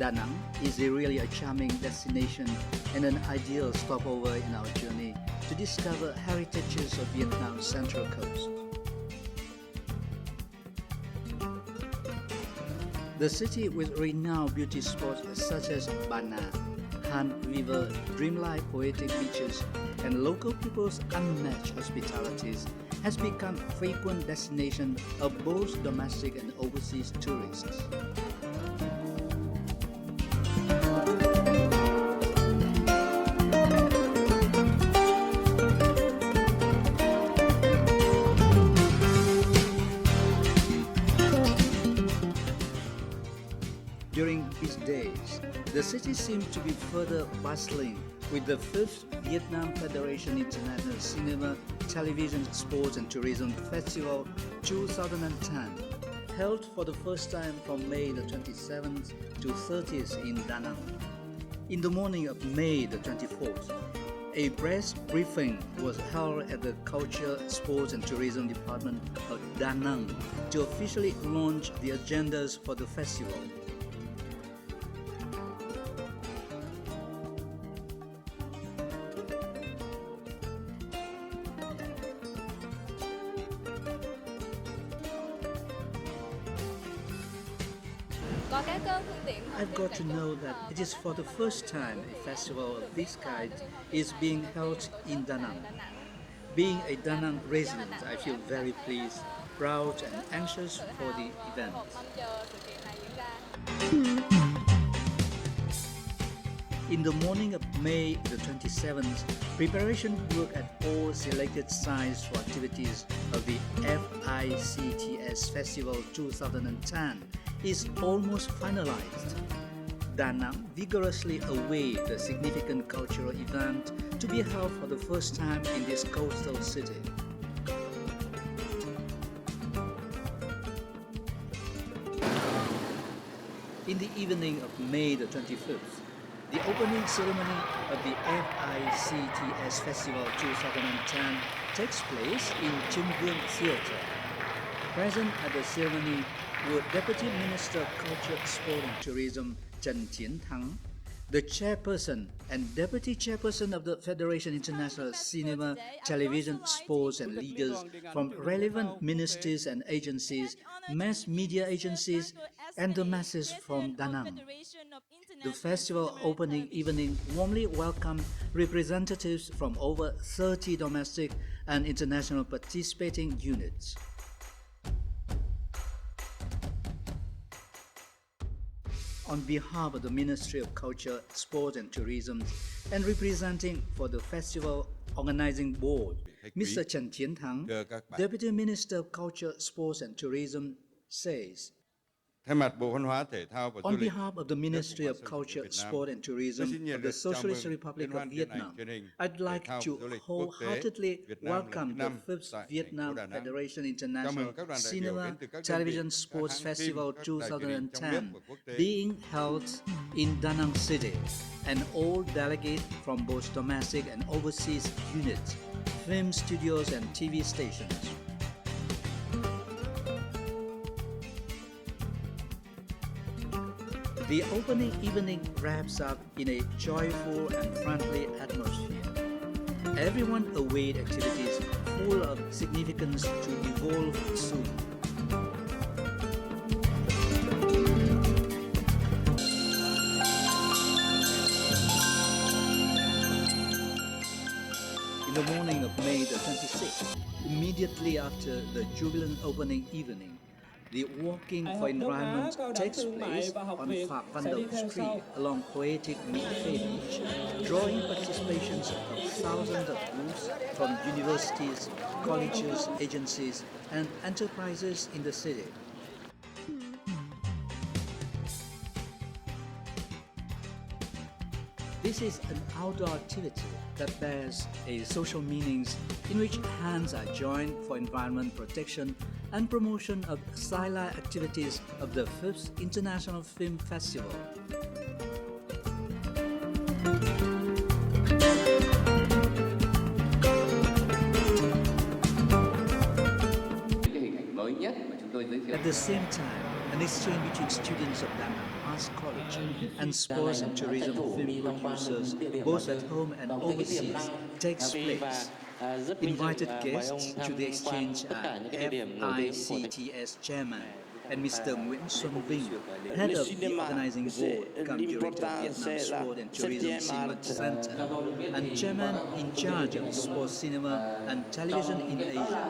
Da Nang is really a charming destination and an ideal stopover in our journey to discover heritages of Vietnam's central coast. The city with renowned beauty spots such as Ba Na, Han River, dreamlike poetic beaches, and local people's unmatched hospitalities has become frequent destination of both domestic and overseas tourists. During these days, the city seems to be further bustling with the 5th Vietnam Federation International Cinema, Television, Sports and Tourism Festival 2010, held for the first time from May the 27th to 30th in Da Nang. In the morning of May the 24th, a press briefing was held at the Culture, Sports and Tourism Department of Da Nang to officially launch the agendas for the festival. I've got to know that it is for the first time a festival of this kind is being held in Da Nang. Being a Da Nang resident, I feel very pleased, proud and anxious for the event. In the morning of May the 27th, preparation work at all selected sites for activities of the FICTS Festival 2010 is almost finalized. Da Nang vigorously await the significant cultural event to be held for the first time in this coastal city. In the evening of May the 25th, the opening ceremony of the FICTS Festival 2010 takes place in Chim Vuong Theatre. Present at the ceremony were Deputy Minister of Culture, Sport and Tourism Chen Chien-thang, the Chairperson and Deputy Chairperson of the Federation International Cinema, Television, Sports and leaders from relevant ministries and agencies, mass media agencies, and the masses from Da Nang. The festival opening evening warmly welcomed representatives from over 30 domestic and international participating units. On behalf of the Ministry of Culture, Sport and Tourism and representing for the festival organizing board, Mr. Chen Chien-thang, Deputy Minister of Culture, Sports and Tourism, says, on behalf of the Ministry of Culture, Sport and Tourism of the Socialist Republic of Vietnam, I'd like to wholeheartedly welcome the 5th Vietnam Federation International Cinema, Television, Sports Festival 2010 being held in Da Nang City, and all delegates from both domestic and overseas units, film studios and TV stations. The opening evening wraps up in a joyful and friendly atmosphere. Everyone awaits activities full of significance to evolve soon. In the morning of May the 26th, immediately after the jubilant opening evening, the Walking for Environment takes place on Pham Van Dong Street along poetic Midway Beach, drawing participations of thousands of groups from universities, colleges, agencies, and enterprises in the city. This is an outdoor activity that bears a social meanings in which hands are joined for environment protection and promotion of silent activities of the 5th International Film Festival. At the same time, an exchange between students of Da Nang Arts College, and sports and tourism film producers, both at home and overseas, takes place. Invited guests to the exchange are FICTS Chairman and Mr. Nguyễn Xuân Vinh, head of the organizing board, come curator Vietnam Sport and Tourism Cinema Center, and chairman in charge of sports cinema and television in Asia.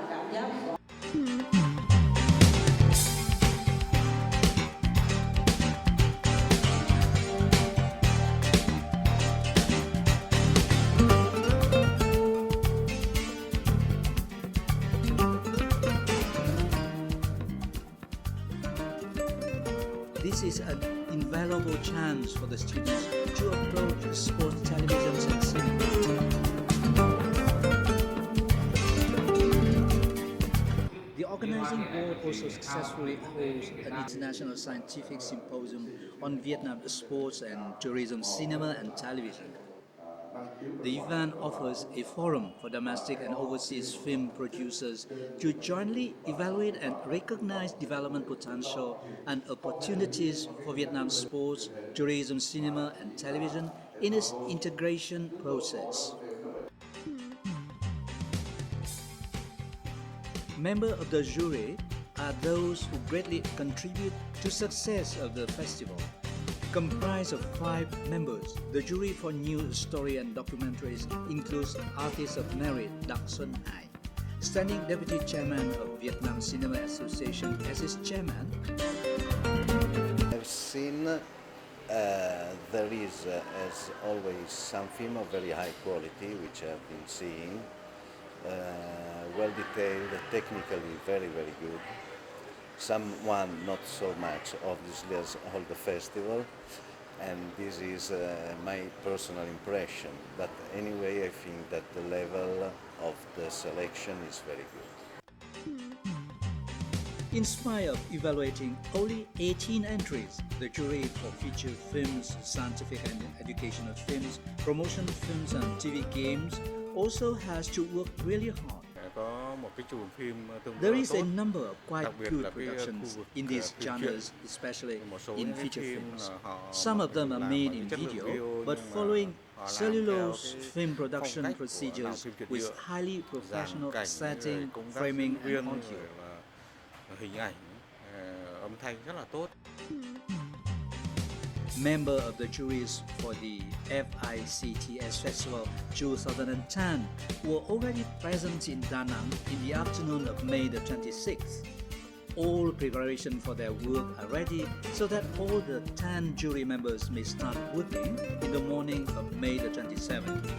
This is an invaluable chance for the students to approach sports television and cinema. The organizing board also successfully holds an international scientific symposium on Vietnam sports and tourism cinema and television. The event offers a forum for domestic and overseas film producers to jointly evaluate and recognize development potential and opportunities for Vietnam sports, tourism, cinema, and television in its integration process. Members of the jury are those who greatly contribute to success of the festival. Comprised of 5 members, the jury for news, story and documentaries includes artist of merit Dak Xuân Hai, standing deputy chairman of Vietnam Cinema Association as its chairman. I've seen there is, as always, some film of very high quality, which I've been seeing, well detailed, technically very, very good. Someone not so much, obviously, as all the festival, and this is my personal impression. But anyway, I think that the level of the selection is very good. In spite of evaluating only 18 entries, the jury for feature films, scientific and educational films, promotion films and TV games also has to work really hard. There is a number of quite good productions in these genres, especially in feature films. Some of them are made in video, but following cellulose film production procedures with highly professional setting, framing and audio. Member of the juries for the FICTS Festival 2010 were already present in Da Nang in the afternoon of May the 26th. All preparation for their work are ready so that all the 10 jury members may start working in the morning of May the 27th.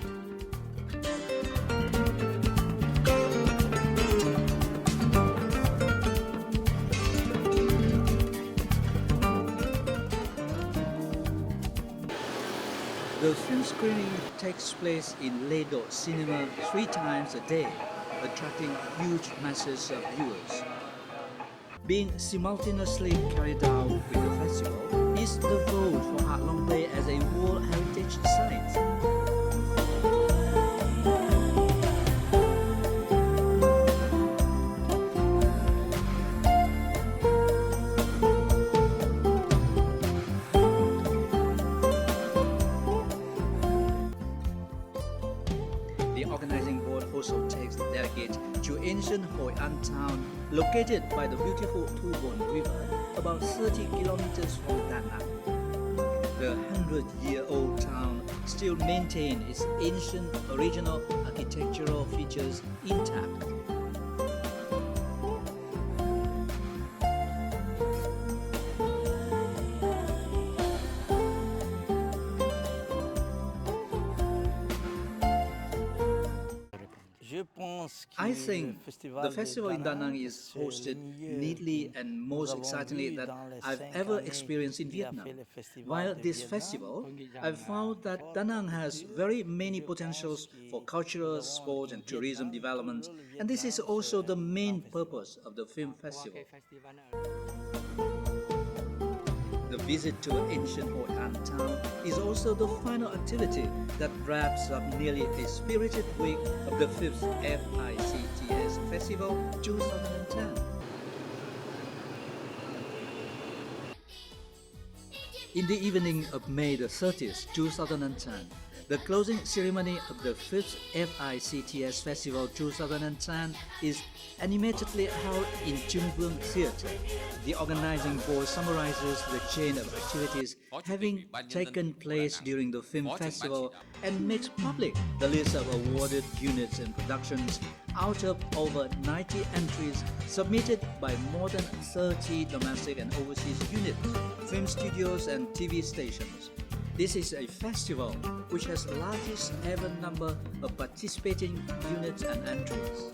The film screening takes place in Lê Độ Cinema 3 times a day, attracting huge masses of viewers. Being simultaneously carried out with the festival is the vote for Ha Long Bay as a World Heritage Site. The organizing board also takes the delegate to ancient Hoi An town, located by the beautiful Thu Bon River, about 30 kilometers from Da Nang. The 100-year-old town still maintains its ancient original architectural features intact. I think the festival in Da Nang is hosted neatly and most excitingly that I've ever experienced in Vietnam. While this festival, I've found that Da Nang has very many potentials for cultural, sports and tourism development, and this is also the main purpose of the film festival. The visit to ancient Hoi An town is also the final activity that wraps up nearly a spirited week of the 5th FICTS Festival 2010. In the evening of May the 30th, 2010, the closing ceremony of the 5th FICTS Festival 2010 is animatedly held in Chungbung Theatre. The organizing board summarizes the chain of activities having taken place during the film festival and makes public the list of awarded units and productions out of over 90 entries submitted by more than 30 domestic and overseas units, film studios and TV stations. This is a festival which has the largest ever number of participating units and entries.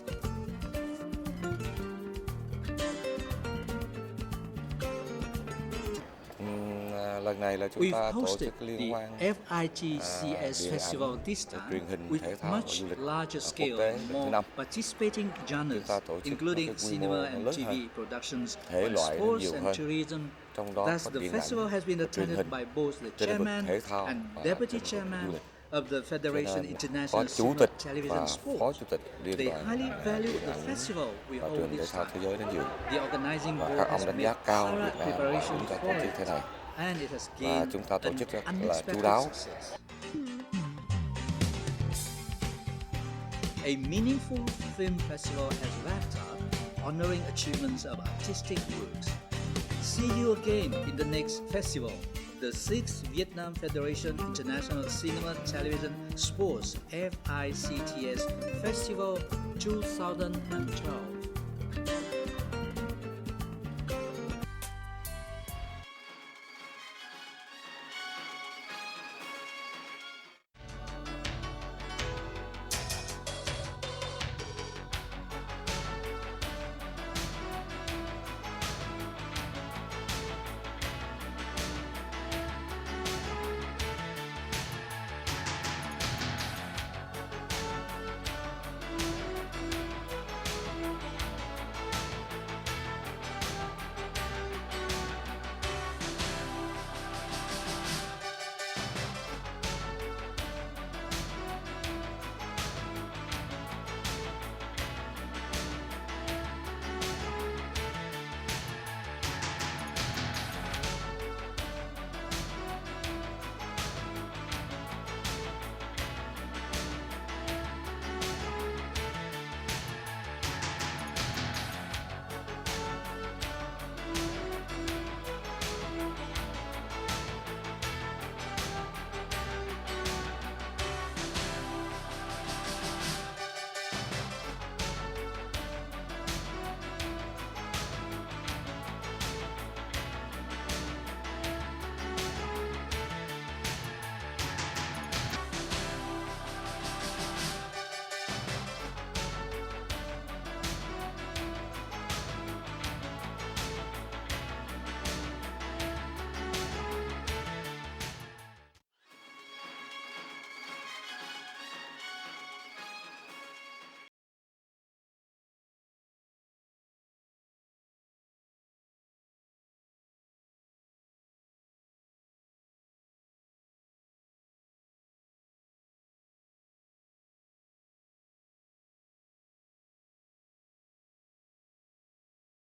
Lần này là chúng We've ta tổ hosted chức liên the hoan FITCS điện Festival ảnh this và time truyền hình with thể thao và much du lịch larger quốc scale tế and lần thứ more 5. participating genres, ta tổ chức including một cái quy cinema mô and lớn TV hơn, productions, thể on loại nó sports nhiều and hơn. tourism. Trong đó Thus, có the điện festival ảnh, has been truyền attended hình, by both the trên lĩnh vực chairman thể thao and và deputy trên lĩnh vực du chairman lịch. of the Cho Federation nên International có chủ Cinema, tịch Television và and phó Sports. chủ tịch liên They đoàn highly value điện the ảnh festival we và hold truyền thể this thao thế time. giới đến dự. The organizing Và board các has ông đánh made giá cao thorough Việt Nam và preparation chúng ta tổ for chức it, thế này. and it has Và gained chúng ta tổ an chức rất là unexpected chu đáo. success. A meaningful film festival has wrapped up, honoring achievements of artistic works. See you again in the next festival, the 6th Vietnam Federation International Cinema, Television, Sports FICTS Festival 2012.